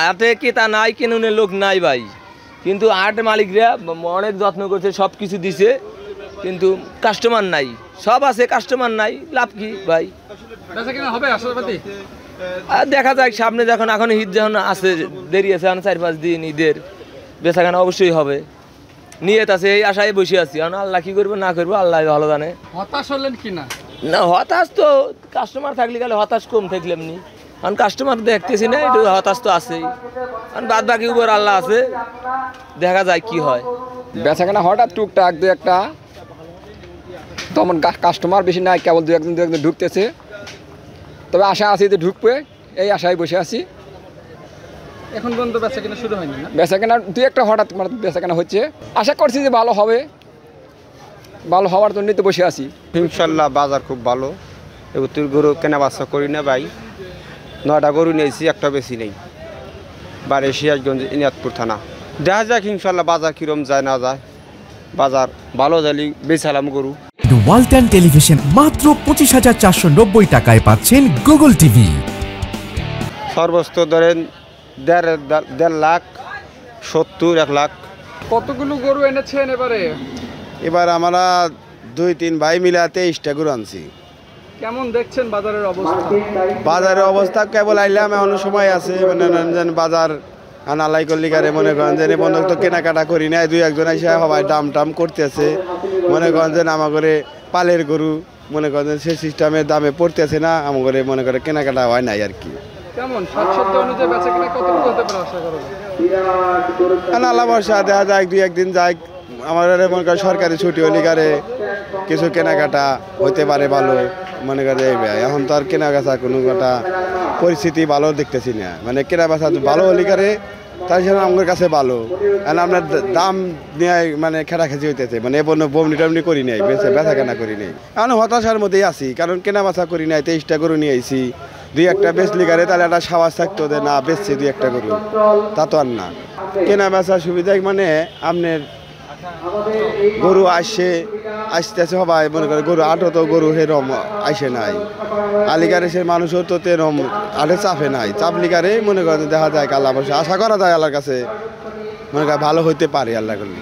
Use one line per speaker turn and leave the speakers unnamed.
হাটে কেতা নাই, কেনুনের লোক নাই ভাই, কিন্তু হাট মালিকরা অনেক যত্ন করছে, সব কিছু দিছে, কিন্তু কাস্টমার নাই। সব আছে, কাস্টমার নাই, লাভ কি ভাই? দেখা যাক সামনে, যখন এখন ঈদ যখন আছে, দেরি আছে, 4-5 দিন ঈদের, বেচাকেনা অবশ্যই হবে, নিয়ত আছে, এই আশায় বসে আছি। আল্লাহ কি করবো না করবো আল্লাহ ভালো জানে।
হতাশ হলেন কিনা?
না, হতাশ তো কাস্টমার থাকলে গেলে হতাশ কম থাকলে এমনি, কারণ কাস্টমার দেখতেছি না, একটু হতাশ তো আছেই, কারণ বাদ বাকি উপর আল্লাহ আছে, দেখা যায় কি হয়।
বেচাকেনা হঠাৎ টুকটাক দু একটা, তেমন কাস্টমার বেশি নাই, কেবল দু একজন ঢুকতেছে, তবে আশা আছি যে ঢুকবে, এই আশায় বসে আছি।
এখন পর্যন্ত বেচাকেনা শুরু হয়নি না?
বেচাকেনা দু একটা হঠাৎ মানে বেচাকেনা হচ্ছে, আশা করছি যে ভালো হবে, ভালো হওয়ার জন্যই তো বসে আছি।
ইনশাল্লাহ বাজার খুব ভালো। এবার তুই গরু কেনা বাচ্চা করি না ভাই, 9টা গরু নিয়েছি, একটা বেশি নেই, বাড়ি সিরাজগঞ্জ ইনাদপুর থানা। দেখা যাক ইনশাল্লাহ বাজার কিরম যায় না যায়, বাজার ভালো যালি বেচালাম গরু।
ওয়ালটন টেলিভিশন মাত্র 25,490 টাকায় পাচ্ছেন গুগল টিভি।
সর্বোচ্চ ধরেন 1.5 লাখ, 70, 1 লাখ।
কতগুলো গরু এনেছেন এবারে?
এবার আমরা 2-3 ভাই মিলে 23টা গরু আনছি।
কেমন দেখছেন বাজারের অবস্থা?
বাজারের অবস্থা কেবল আইলাম, এমন সময় আছে মানে বাজার আনালাই করলি গারে মনে করেন যে বন্ধক তো কেনাকাটা করি না, 2-1 এসে সবাই দাম টাম করতেছে, মনে করেন যে আমার করে পালের গরু মনে করেন সে সিস্টেমের দামে পড়তেছে না, আমার করে মনে করে কেনাকাটা হয় নাই আর কি।
কেমন সাতশো অনুযায়ী বেচাকেনা কতটুকু হতে পারে আশা করব?
আল্লাহ বর্ষা দেখা যায় 2-1 দিন যায়, আমার মনে করেন সরকারি ছুটি হলি গারে কিছু কেনাকাটা হইতে পারে ভালো, মনে করে এখন তো আর কেনাবেচা কোনো একটা পরিস্থিতি ভালো দেখতেছি না, মানে কেনাবেচা ভালো হলি গারে তাই জন্য আমার কাছে ভালো, কারণ আপনার দাম নিয়ে মানে খেটাখেচি হইতেছে, মানে এ পণ্য বমনি টমনি করি নাই, বেচা কেনা করি নাই, এখন হতাশার মধ্যেই আছি, কারণ কেনাবেচা করি নাই, 23টা গরু নিয়ে আইছি, 2-1টা বেচলি গারে তাহলে একটা সাবাস থাকতো যে না বেচছি 2-1টা গরু, তা তো আর না। কেনাবেচা সুবিধা মানে আপনার গরু আসতেছে সবাই, মনে করে গরু আটো তো গরু হেরম আসে নাই, আলিগারে সে মানুষও তো তেরম আটে চাপে নাই, চাপলিগারে মনে করেন দেখা যায় আল্লাহ বসে আশা করা যায় আল্লাহর কাছে, মনে করে ভালো হইতে পারে আল্লাহ করলে।